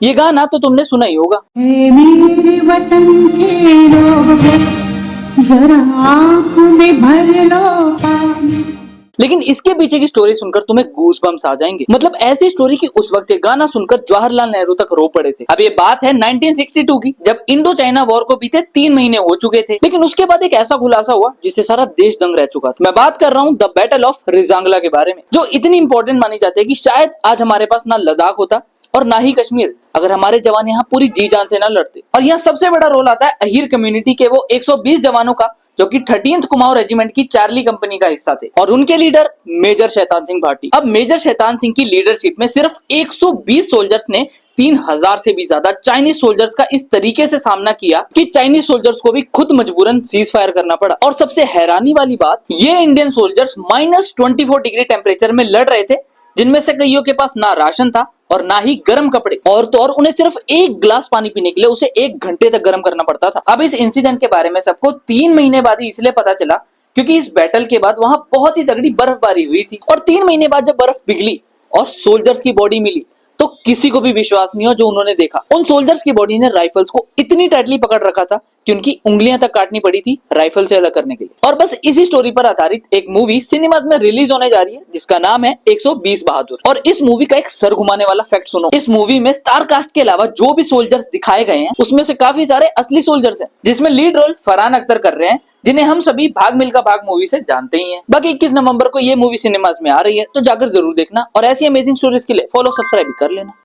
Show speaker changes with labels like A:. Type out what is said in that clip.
A: ये गाना तो तुमने सुना ही होगा।
B: है मेरे वतन के लोगों, जरा आंखों में भर लो पानी।
A: लेकिन इसके पीछे की स्टोरी सुनकर तुम्हें गूस बम्स आ जाएंगे। मतलब ऐसी स्टोरी कि उस वक्त ये गाना सुनकर जवाहरलाल नेहरू तक रो पड़े थे। अब ये बात है 1962 की, जब इंडो चाइना वॉर को बीते 3 महीने हो चुके थे। लेकिन उसके बाद एक ऐसा खुलासा हुआ जिससे सारा देश दंग रह चुका था। मैं बात कर रहा हूँ द बैटल ऑफ रिजांगला के बारे में, जो इतनी इंपॉर्टेंट मानी जाती है कि शायद आज हमारे पास ना लद्दाख होता और ना ही कश्मीर, अगर हमारे जवान यहाँ पूरी जी जान से ना लड़ते। और यहाँ सबसे बड़ा रोल आता है अहीर कम्युनिटी के वो 120 जवानों का, जो कि 13th कुमाऊं रेजिमेंट की चार्ली कंपनी का हिस्सा थे, और उनके लीडर मेजर शैतान सिंह भाटी। अब मेजर शैतान सिंह की लीडरशिप में सिर्फ 120 सोल्जर्स ने 3000 से भी ज्यादा चाइनीज सोल्जर्स का इस तरीके से सामना किया कि चाइनीज सोल्जर्स को भी खुद मजबूरन सीज फायर करना पड़ा। और सबसे हैरानी वाली बात, ये इंडियन सोल्जर्स -24 डिग्री टेम्परेचर में लड़ रहे थे, जिनमें से कईयों के पास ना राशन था और ना ही गर्म कपड़े, और तो और उन्हें सिर्फ 1 गिलास पानी पीने के लिए उसे 1 घंटे तक गर्म करना पड़ता था। अब इस इंसिडेंट के बारे में सबको 3 महीने बाद ही इसलिए पता चला क्योंकि इस बैटल के बाद वहां बहुत ही तगड़ी बर्फबारी हुई थी, और 3 महीने बाद जब बर्फ पिघली और सोल्जर्स की बॉडी मिली तो किसी को भी विश्वास नहीं हो जो उन्होंने देखा। उन सोल्जर्स की बॉडी ने राइफल्स को इतनी टाइटली पकड़ रखा था कि उनकी उंगलियां तक काटनी पड़ी थी राइफल से अलग करने के लिए। और बस इसी स्टोरी पर आधारित एक मूवी सिनेमाज में रिलीज होने जा रही है जिसका नाम है 120 बहादुर। और इस मूवी का एक सर घुमाने वाला फैक्ट सुनो, इस मूवी में स्टार कास्ट के अलावा जो भी सोल्जर्स दिखाए गए हैं उसमें से काफी सारे असली सोल्जर्स हैं, जिसमें लीड रोल फरहान अख्तर कर रहे हैं, जिन्हें हम सभी भाग मिल्खा भाग मूवी से जानते ही हैं। बाकी 21 नवंबर को ये मूवी सिनेमाज में आ रही है, तो जाकर जरूर देखना, और ऐसी अमेजिंग स्टोरीज के लिए फॉलो सब्सक्राइब कर लेना।